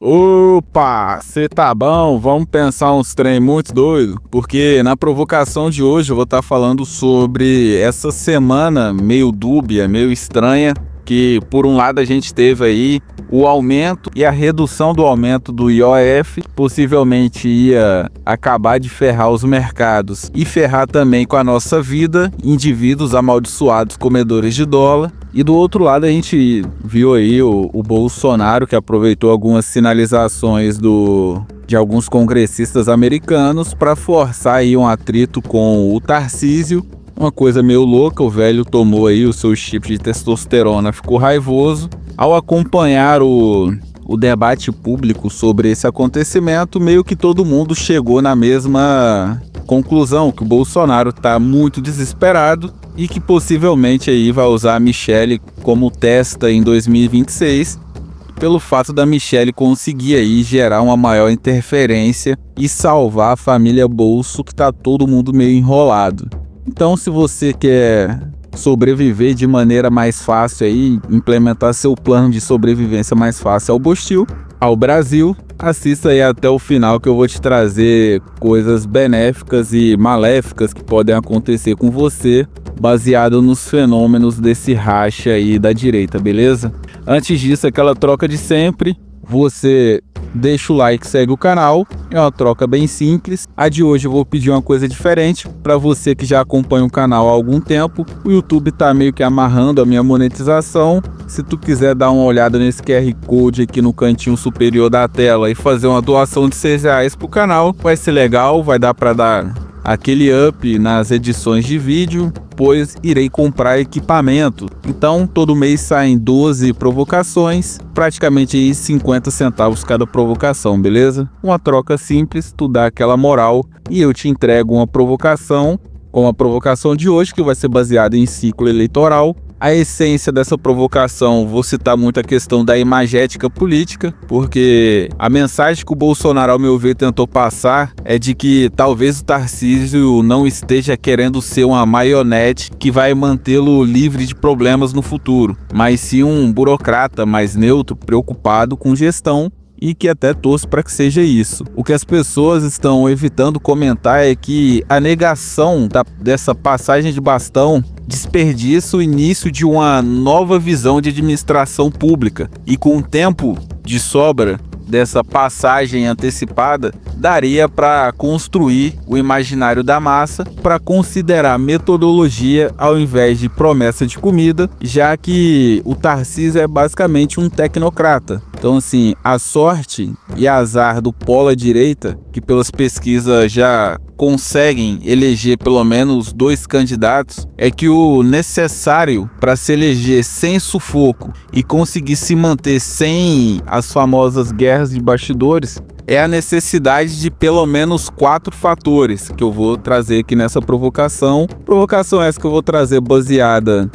Opa, cê tá bom? Vamos pensar uns trem muito doido? Porque na provocação de hoje eu vou estar falando sobre essa semana meio dúbia, meio estranha, que por um lado a gente teve aí o aumento e a redução do aumento do IOF, possivelmente ia acabar de ferrar os mercados e ferrar também com a nossa vida, indivíduos amaldiçoados comedores de dólar. E do outro lado a gente viu aí o Bolsonaro, que aproveitou algumas sinalizações de alguns congressistas americanos para forçar aí um atrito com o Tarcísio. Uma coisa meio louca, o velho tomou aí o seu chip de testosterona, ficou raivoso. Ao acompanhar o debate público sobre esse acontecimento, meio que todo mundo chegou na mesma conclusão, que o Bolsonaro está muito desesperado e que possivelmente aí vai usar a Michelle como testa em 2026, pelo fato da Michelle conseguir aí gerar uma maior interferência e salvar a família Bolso, que tá todo mundo meio enrolado. Então, se você quer sobreviver de maneira mais fácil aí, implementar seu plano de sobrevivência mais fácil ao Brasil, assista aí até o final que eu vou te trazer coisas benéficas e maléficas que podem acontecer com você, baseado nos fenômenos desse racha aí da direita, beleza? Antes disso, aquela troca de sempre, você deixa o like, segue o canal, é uma troca bem simples. A de hoje eu vou pedir uma coisa diferente para você que já acompanha o canal há algum tempo. O YouTube tá meio que amarrando a minha monetização. Se tu quiser dar uma olhada nesse QR Code aqui no cantinho superior da tela e fazer uma doação de R$6 pro canal, vai ser legal, vai dar para dar aquele up nas edições de vídeo, pois irei comprar equipamento. Então todo mês saem 12 provocações, praticamente aí 50 centavos cada provocação, beleza? Uma troca simples, tu dá aquela moral e eu te entrego uma provocação, como a provocação de hoje, que vai ser baseada em ciclo eleitoral. A essência dessa provocação, vou citar muito a questão da imagética política, porque a mensagem que o Bolsonaro, ao meu ver, tentou passar é de que talvez o Tarcísio não esteja querendo ser uma marionete que vai mantê-lo livre de problemas no futuro, mas sim um burocrata mais neutro, preocupado com gestão, e que até torço para que seja isso. O que as pessoas estão evitando comentar é que a negação dessa passagem de bastão desperdiça o início de uma nova visão de administração pública, e com o tempo de sobra dessa passagem antecipada, daria para construir o imaginário da massa para considerar metodologia ao invés de promessa de comida, já que o Tarcísio é basicamente um tecnocrata. Então, assim, a sorte e azar do polo à direita, que pelas pesquisas já conseguem eleger pelo menos 2 candidatos, é que o necessário para se eleger sem sufoco e conseguir se manter sem as famosas guerras de bastidores é a necessidade de pelo menos 4 fatores que eu vou trazer aqui nessa provocação. Provocação essa que eu vou trazer baseada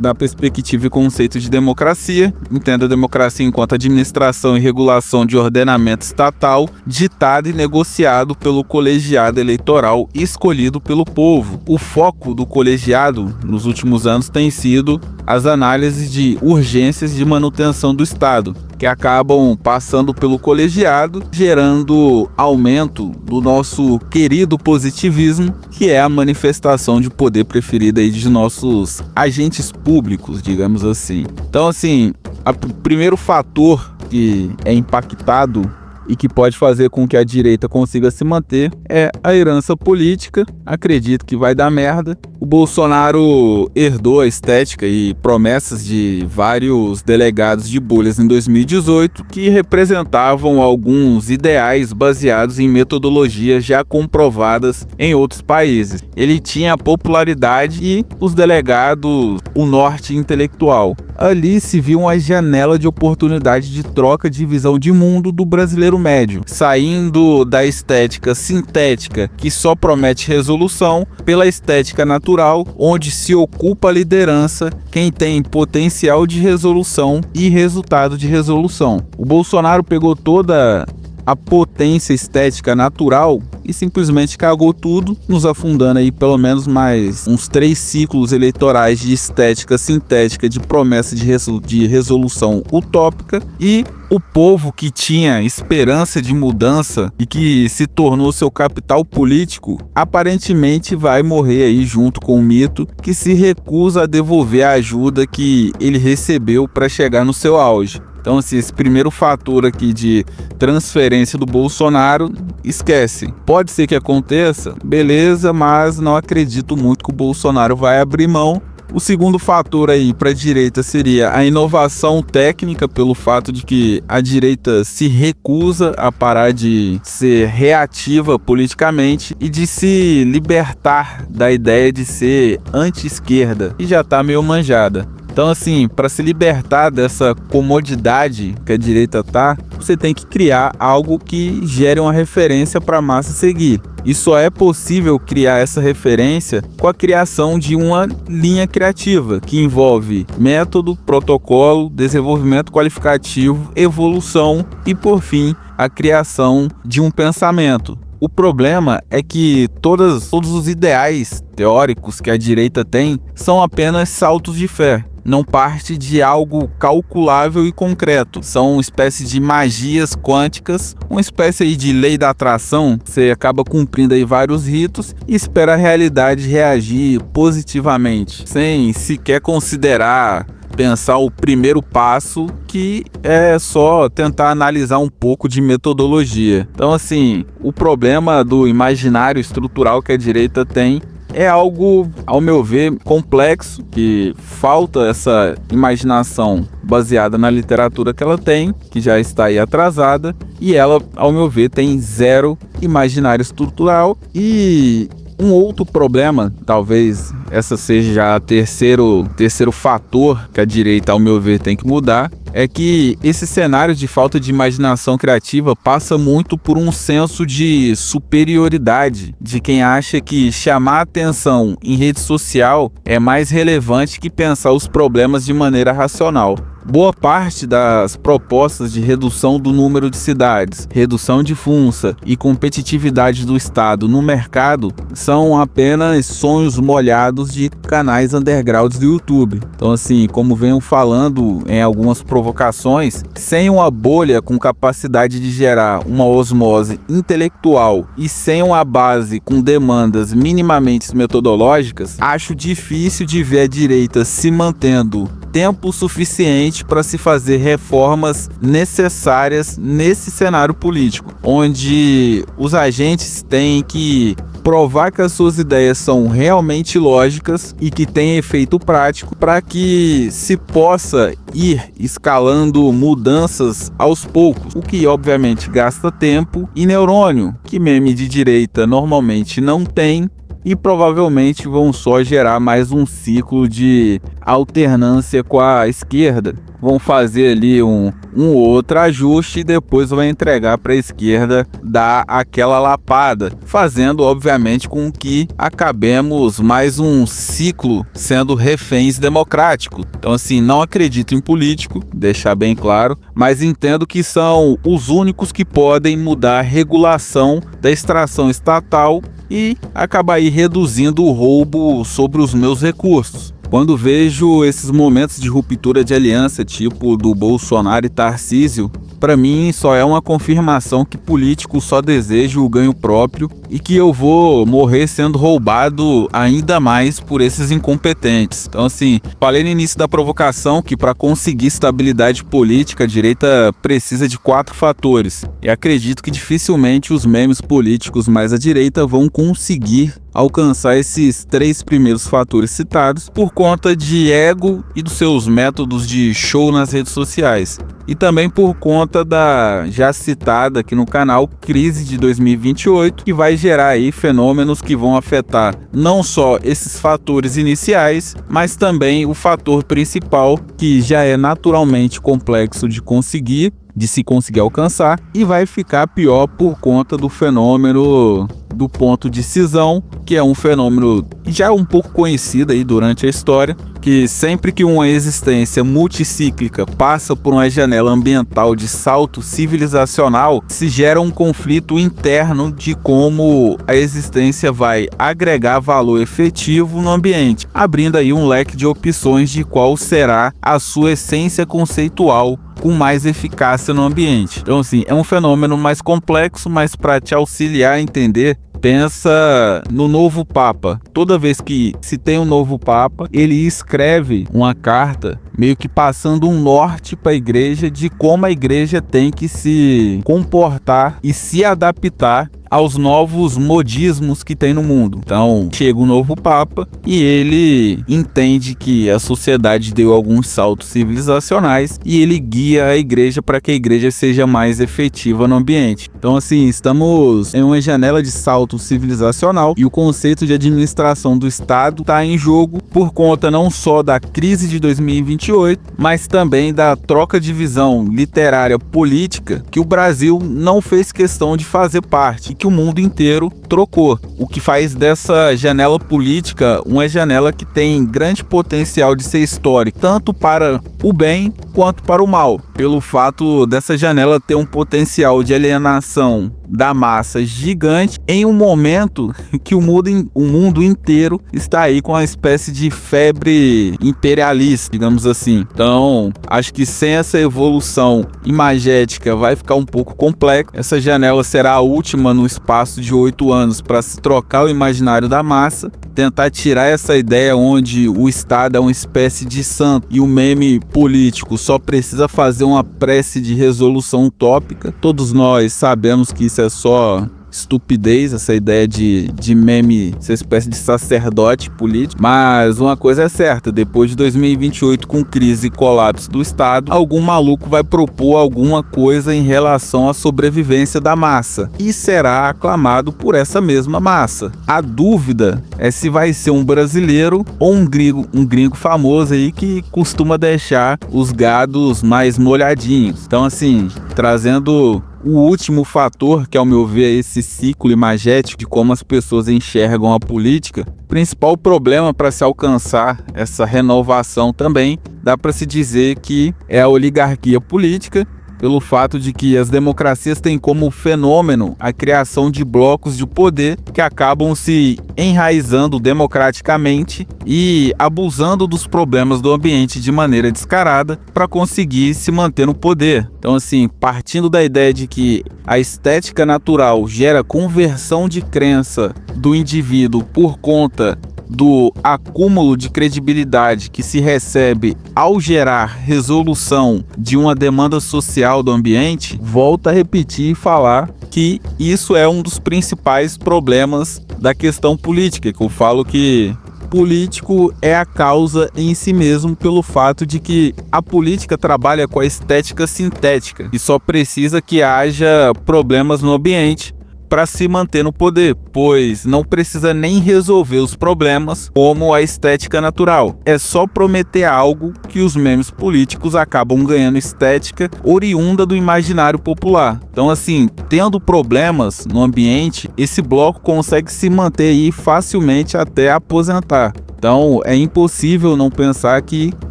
na perspectiva e conceito de democracia. Entenda a democracia enquanto administração e regulação de ordenamento estatal ditado e negociado pelo colegiado eleitoral escolhido pelo povo. O foco do colegiado nos últimos anos tem sido as análises de urgências de manutenção do Estado, que acabam passando pelo colegiado, gerando aumento do nosso querido positivismo, que é a manifestação de poder preferida aí de nossos agentes públicos, digamos assim. Então, assim, o primeiro fator que é impactado e que pode fazer com que a direita consiga se manter é a herança política. Acredito que vai dar merda. O Bolsonaro herdou a estética e promessas de vários delegados de bolhas em 2018 que representavam alguns ideais baseados em metodologias já comprovadas em outros países. Ele tinha a popularidade e os delegados, o norte intelectual. Ali se viu uma janela de oportunidade de troca de visão de mundo do brasileiro médio, saindo da estética sintética que só promete resolução pela estética natural, onde se ocupa a liderança quem tem potencial de resolução e resultado de resolução. O Bolsonaro pegou toda a potência estética natural e simplesmente cagou tudo, nos afundando aí pelo menos mais uns 3 ciclos eleitorais de estética sintética, de promessa de resolução utópica, e o povo que tinha esperança de mudança e que se tornou seu capital político, aparentemente vai morrer aí junto com o mito, que se recusa a devolver a ajuda que ele recebeu para chegar no seu auge. Então, assim, esse primeiro fator aqui de transferência do Bolsonaro, esquece. Pode ser que aconteça, beleza, mas não acredito muito que o Bolsonaro vai abrir mão. O segundo fator aí para a direita seria a inovação técnica, pelo fato de que a direita se recusa a parar de ser reativa politicamente e de se libertar da ideia de ser anti-esquerda, e já está meio manjada. Então, assim, para se libertar dessa comodidade que a direita tá, você tem que criar algo que gere uma referência para a massa seguir. E só é possível criar essa referência com a criação de uma linha criativa, que envolve método, protocolo, desenvolvimento qualificativo, evolução e, por fim, a criação de um pensamento. O problema é que todos os ideais teóricos que a direita tem são apenas saltos de fé. Não parte de algo calculável e concreto. São uma espécie de magias quânticas, uma espécie aí de lei da atração. Você acaba cumprindo aí vários ritos e espera a realidade reagir positivamente, sem sequer considerar, pensar o primeiro passo, que é só tentar analisar um pouco de metodologia. Então, assim, o problema do imaginário estrutural que a direita tem é algo, ao meu ver, complexo, que falta essa imaginação baseada na literatura que ela tem, que já está aí atrasada, e ela, ao meu ver, tem zero imaginário estrutural. E um outro problema, talvez essa seja já o terceiro fator que a direita, ao meu ver, tem que mudar, é que esse cenário de falta de imaginação criativa passa muito por um senso de superioridade de quem acha que chamar atenção em rede social é mais relevante que pensar os problemas de maneira racional. Boa parte das propostas de redução do número de cidades, redução de funça e competitividade do Estado no mercado são apenas sonhos molhados de canais undergrounds do YouTube. Então, assim, como venho falando em algumas provocações, sem uma bolha com capacidade de gerar uma osmose intelectual e sem uma base com demandas minimamente metodológicas, acho difícil de ver a direita se mantendo tempo suficiente para se fazer reformas necessárias nesse cenário político, onde os agentes têm que provar que as suas ideias são realmente lógicas e que têm efeito prático, para que se possa ir escalando mudanças aos poucos, o que obviamente gasta tempo e neurônio, que meme de direita normalmente não tem, e provavelmente vão só gerar mais um ciclo de alternância com a esquerda. Vão fazer ali um outro ajuste e depois vão entregar para a esquerda dar aquela lapada, fazendo obviamente com que acabemos mais um ciclo sendo reféns democráticos. Então, assim, não acredito em político, deixar bem claro, mas entendo que são os únicos que podem mudar a regulação da extração estatal e acabar aí reduzindo o roubo sobre os meus recursos. Quando vejo esses momentos de ruptura de aliança, tipo do Bolsonaro e Tarcísio, para mim só é uma confirmação que político só deseja o ganho próprio e que eu vou morrer sendo roubado ainda mais por esses incompetentes. Então, assim, falei no início da provocação que para conseguir estabilidade política a direita precisa de 4 fatores. E acredito que dificilmente os memes políticos mais à direita vão conseguir alcançar esses 3 primeiros fatores citados por conta de ego e dos seus métodos de show nas redes sociais. E também por conta da já citada aqui no canal crise de 2028, que vai gerar aí fenômenos que vão afetar não só esses fatores iniciais, mas também o fator principal, que já é naturalmente complexo de se conseguir alcançar, e vai ficar pior por conta do fenômeno do ponto de cisão, que é um fenômeno já um pouco conhecido aí durante a história, que sempre que uma existência multicíclica passa por uma janela ambiental de salto civilizacional, se gera um conflito interno de como a existência vai agregar valor efetivo no ambiente, abrindo aí um leque de opções de qual será a sua essência conceitual com mais eficácia no ambiente. Então, assim, é um fenômeno mais complexo, mas para te auxiliar a entender, pensa no novo Papa. Toda vez que se tem um novo Papa, ele escreve uma carta meio que passando um norte para a igreja de como a igreja tem que se comportar e se adaptar aos novos modismos que tem no mundo. Então, chega um novo Papa e ele entende que a sociedade deu alguns saltos civilizacionais e ele guia a igreja para que a igreja seja mais efetiva no ambiente. Então, assim, estamos em uma janela de salto civilizacional e o conceito de administração do Estado está em jogo por conta não só da crise de 2028, mas também da troca de visão literária política que o Brasil não fez questão de fazer parte, que o mundo inteiro trocou, o que faz dessa janela política uma janela que tem grande potencial de ser histórica, tanto para o bem quanto para o mal, pelo fato dessa janela ter um potencial de alienação da massa gigante em um momento que o mundo inteiro está aí com uma espécie de febre imperialista, digamos assim. Então, acho que sem essa evolução imagética vai ficar um pouco complexo. Essa janela será a última no espaço de 8 anos para se trocar o imaginário da massa, tentar tirar essa ideia onde o Estado é uma espécie de santo e o meme político só precisa fazer uma prece de resolução utópica. Todos nós sabemos que isso é só estupidez, essa ideia de meme, essa espécie de sacerdote político. Mas uma coisa é certa, depois de 2028, com crise e colapso do Estado, algum maluco vai propor alguma coisa em relação à sobrevivência da massa e será aclamado por essa mesma massa. A dúvida é se vai ser um brasileiro ou um gringo famoso aí que costuma deixar os gados mais molhadinhos. Então, assim, trazendo o último fator, que ao meu ver é esse ciclo imagético de como as pessoas enxergam a política, o principal problema para se alcançar essa renovação também, dá para se dizer que é a oligarquia política, pelo fato de que as democracias têm como fenômeno a criação de blocos de poder que acabam se enraizando democraticamente e abusando dos problemas do ambiente de maneira descarada para conseguir se manter no poder. Então, assim, partindo da ideia de que a estética natural gera conversão de crença do indivíduo por conta do acúmulo de credibilidade que se recebe ao gerar resolução de uma demanda social do ambiente, volto a repetir e falar que isso é um dos principais problemas da questão política, que eu falo que político é a causa em si mesmo pelo fato de que a política trabalha com a estética sintética e só precisa que haja problemas no ambiente para se manter no poder, pois não precisa nem resolver os problemas como a estética natural. É só prometer algo que os memes políticos acabam ganhando estética oriunda do imaginário popular. Então, assim, tendo problemas no ambiente, esse bloco consegue se manter aí facilmente até aposentar. Então, é impossível não pensar que,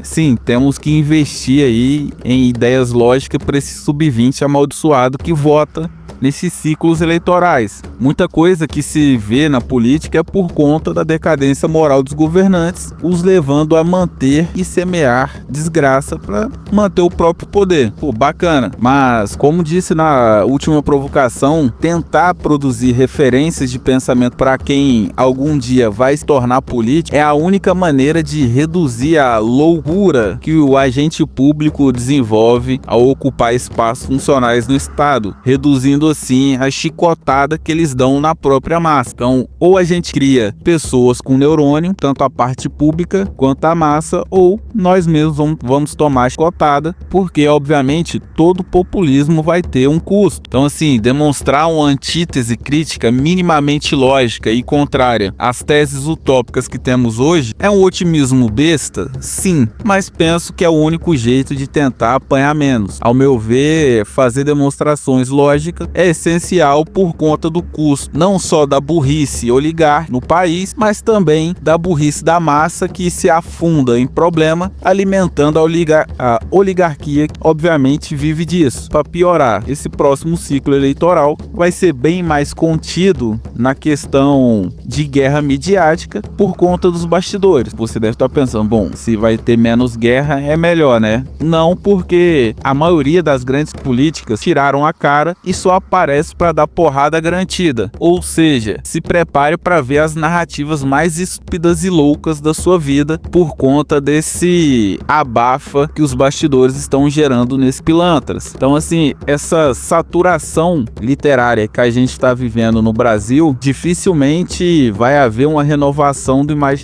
sim, temos que investir aí em ideias lógicas para esse sub-20 amaldiçoado que vota nesses ciclos eleitorais. Muita coisa que se vê na política é por conta da decadência moral dos governantes, os levando a manter e semear desgraça para manter o próprio poder. Pô, bacana. Mas, como disse na última provocação, tentar produzir referências de pensamento para quem algum dia vai se tornar político é a única maneira de reduzir a loucura que o agente público desenvolve ao ocupar espaços funcionais no Estado, reduzindo assim a chicotada que eles dão na própria massa. Então, ou a gente cria pessoas com neurônio, tanto a parte pública quanto a massa, ou nós mesmos vamos tomar a chicotada, porque obviamente todo populismo vai ter um custo. Então, assim, demonstrar uma antítese crítica minimamente lógica e contrária às teses utópicas que temos hoje é um otimismo besta? Sim, mas penso que é o único jeito de tentar apanhar menos. Ao meu ver, fazer demonstrações lógicas é é essencial por conta do custo, não só da burrice oligarca no país, mas também da burrice da massa que se afunda em problema, alimentando a oligarquia, que obviamente vive disso. Para piorar, esse próximo ciclo eleitoral vai ser bem mais contido na questão de guerra midiática por conta dos bastidores. Você deve estar pensando, bom, se vai ter menos guerra é melhor, né? Não, porque a maioria das grandes políticas tiraram a cara e só aparece para dar porrada garantida. Ou seja, se prepare para ver as narrativas mais estúpidas e loucas da sua vida por conta desse abafa que os bastidores estão gerando nesses pilantras. Então, assim, essa saturação literária que a gente está vivendo no Brasil, dificilmente vai haver uma renovação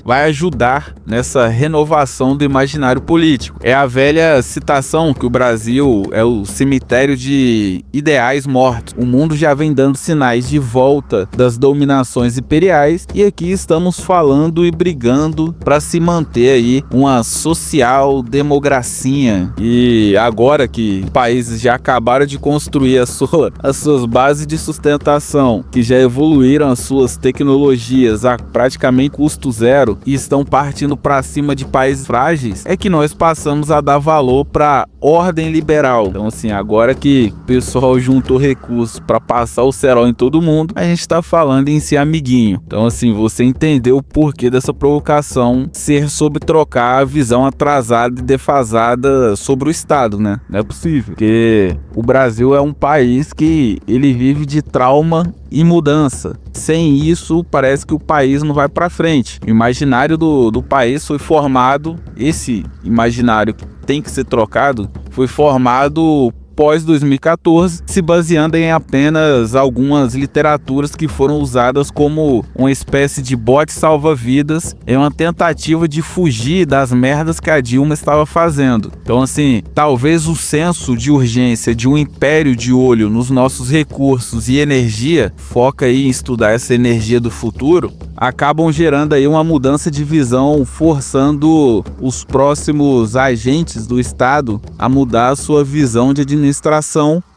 vai ajudar nessa renovação do imaginário político. É a velha citação que o Brasil é o cemitério de ideais mortos. O mundo já vem dando sinais de volta das dominações imperiais e aqui estamos falando e brigando para se manter aí uma social democracia. E agora que países já acabaram de construir as suas bases de sustentação, que já evoluíram as suas tecnologias a praticamente custo zero e estão partindo para cima de países frágeis, é que nós passamos a dar valor para ordem liberal. Então, assim, agora que o pessoal juntou recursos para passar o cerol em todo mundo, a gente está falando em ser amiguinho. Então, assim, você entendeu o porquê dessa provocação ser sobre trocar a visão atrasada e defasada sobre o Estado, né? Não é possível, porque o Brasil é um país que ele vive de trauma e mudança. Sem isso, parece que o país não vai para frente. O imaginário do país foi formado, esse imaginário que tem que ser trocado, foi formado pós 2014, se baseando em apenas algumas literaturas que foram usadas como uma espécie de bote salva-vidas em uma tentativa de fugir das merdas que a Dilma estava fazendo. Então, assim, talvez o senso de urgência de um império de olho nos nossos recursos e energia, foca aí em estudar essa energia do futuro, acabam gerando aí uma mudança de visão, forçando os próximos agentes do Estado a mudar a sua visão de administração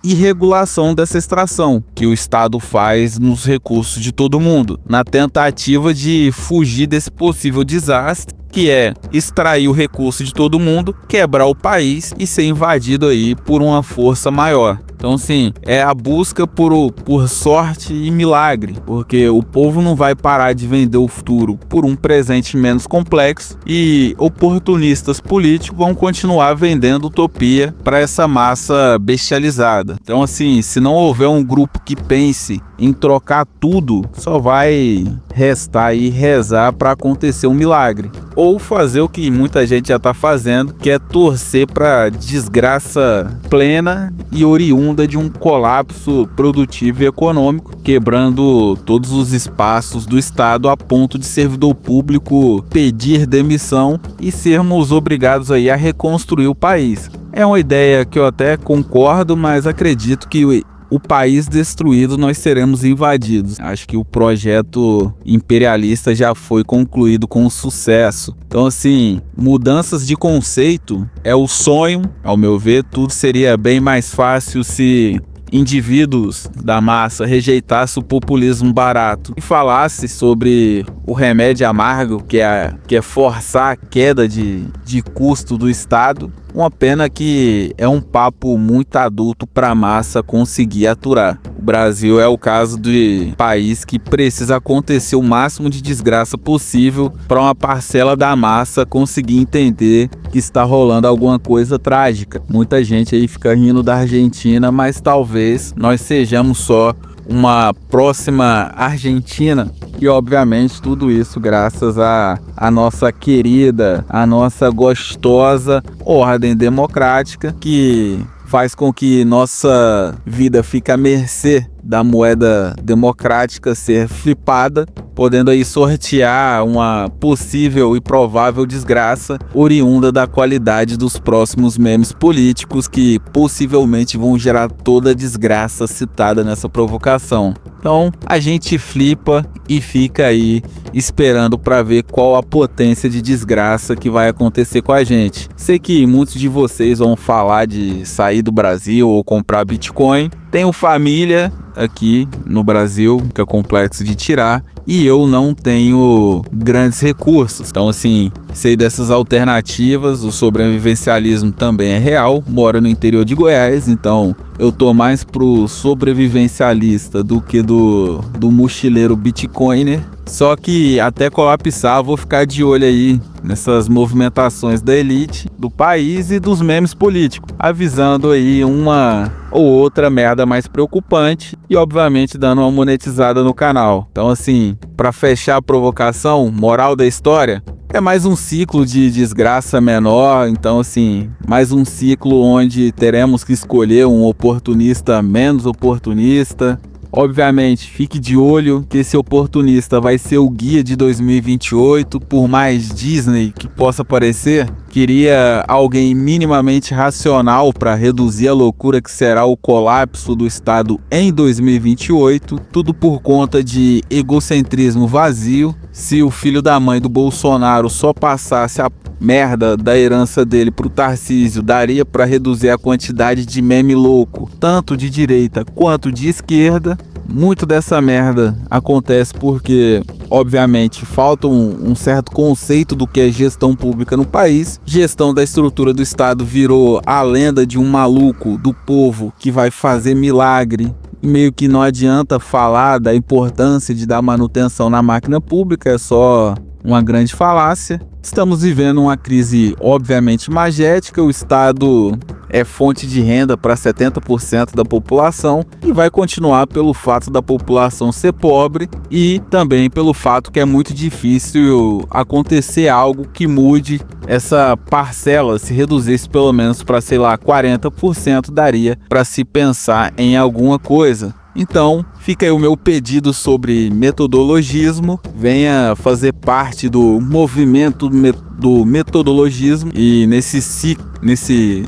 e regulação dessa extração que o Estado faz nos recursos de todo mundo, na tentativa de fugir desse possível desastre, que é extrair o recurso de todo mundo, quebrar o país e ser invadido aí por uma força maior. Então, sim, é a busca por sorte e milagre, porque o povo não vai parar de vender o futuro por um presente menos complexo e oportunistas políticos vão continuar vendendo utopia para essa massa bestializada. Então, assim, se não houver um grupo que pense em trocar tudo, só vai restar aí rezar para acontecer um milagre. Ou fazer o que muita gente já está fazendo, que é torcer para desgraça plena e oriunda de um colapso produtivo e econômico, quebrando todos os espaços do Estado a ponto de servidor público pedir demissão e sermos obrigados aí a reconstruir o país. É uma ideia que eu até concordo, mas acredito que o país destruído, nós seremos invadidos. Acho que o projeto imperialista já foi concluído com sucesso. Então, assim, mudanças de conceito é o sonho. Ao meu ver, tudo seria bem mais fácil se indivíduos da massa rejeitassem o populismo barato e falasse sobre o remédio amargo, que é forçar a queda de custo do Estado. Uma pena que é um papo muito adulto para a massa conseguir aturar. O Brasil é o caso de país que precisa acontecer o máximo de desgraça possível para uma parcela da massa conseguir entender que está rolando alguma coisa trágica. Muita gente aí fica rindo da Argentina, mas talvez nós sejamos só uma próxima Argentina. E obviamente tudo isso graças à nossa querida, a nossa gostosa ordem democrática, que faz com que nossa vida fique à mercê da moeda democrática ser flipada. podendo aí sortear uma possível e provável desgraça oriunda da qualidade dos próximos memes políticos que possivelmente vão gerar toda a desgraça citada nessa provocação. Então a gente flipa e fica aí esperando para ver qual a potência de desgraça que vai acontecer com a gente. Sei que muitos de vocês vão falar de sair do Brasil ou comprar Bitcoin. Tenho família aqui no Brasil, que é complexo de tirar, e eu não tenho grandes recursos. Então assim, sei dessas alternativas, o sobrevivencialismo também é real. Moro no interior de Goiás, então eu tô mais pro sobrevivencialista do que do mochileiro bitcoiner. Só que até colapsar, vou ficar de olho aí nessas movimentações da elite do país e dos memes políticos, avisando aí uma ou outra merda mais preocupante e obviamente dando uma monetizada no canal. Então assim, para fechar a provocação, moral da história, é mais um ciclo de desgraça menor. Então assim, mais um ciclo onde teremos que escolher um oportunista menos oportunista. Obviamente, fique de olho que esse oportunista vai ser o guia de 2028, por mais Disney que possa parecer. Queria alguém minimamente racional para reduzir a loucura que será o colapso do Estado em 2028, tudo por conta de egocentrismo vazio. Se o filho da mãe do Bolsonaro só passasse a merda da herança dele pro Tarcísio, daria para reduzir a quantidade de meme louco, tanto de direita quanto de esquerda. Muito dessa merda acontece porque, obviamente, falta um certo conceito do que é gestão pública no país. Gestão da estrutura do Estado virou a lenda de um maluco do povo que vai fazer milagre. Meio que não adianta falar da importância de dar manutenção na máquina pública, é só uma grande falácia. Estamos vivendo uma crise obviamente magética, o Estado é fonte de renda para 70% da população e vai continuar pelo fato da população ser pobre e também pelo fato que é muito difícil acontecer algo que mude essa parcela. Se reduzisse pelo menos para, sei lá, 40%, daria para se pensar em alguma coisa. Então, fica aí o meu pedido sobre metodologismo. Venha fazer parte do movimento do metodologismo e nesse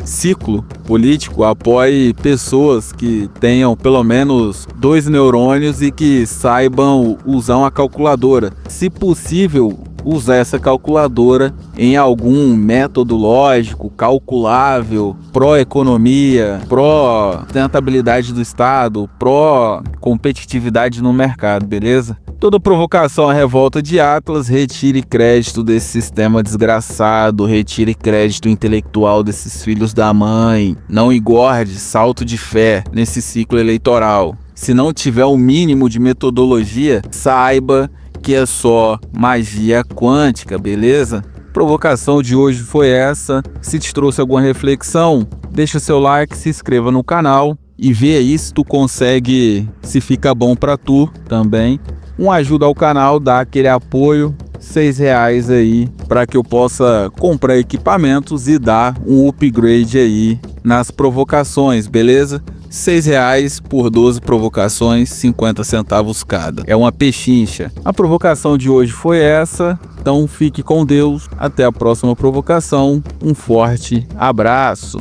ciclo político apoie pessoas que tenham pelo menos 2 neurônios e que saibam usar uma calculadora. Se possível, usar essa calculadora em algum método lógico, calculável, pró-economia, pró-sustentabilidade do Estado, pró-competitividade no mercado, beleza? Toda provocação à revolta de Atlas, retire crédito desse sistema desgraçado, retire crédito intelectual desses filhos da mãe, não engorde salto de fé nesse ciclo eleitoral. Se não tiver o mínimo de metodologia, saiba que é só magia quântica, beleza? A provocação de hoje foi essa. Se te trouxe alguma reflexão, deixa seu like, se inscreva no canal e vê aí se tu consegue, se fica bom pra tu também. Ajuda ao canal, dá aquele apoio, R$6 aí, para que eu possa comprar equipamentos e dar um upgrade aí nas provocações, beleza? R$6 por 12 provocações, 50 centavos cada. É uma pechincha. A provocação de hoje foi essa. Então fique com Deus. Até a próxima provocação. Um forte abraço.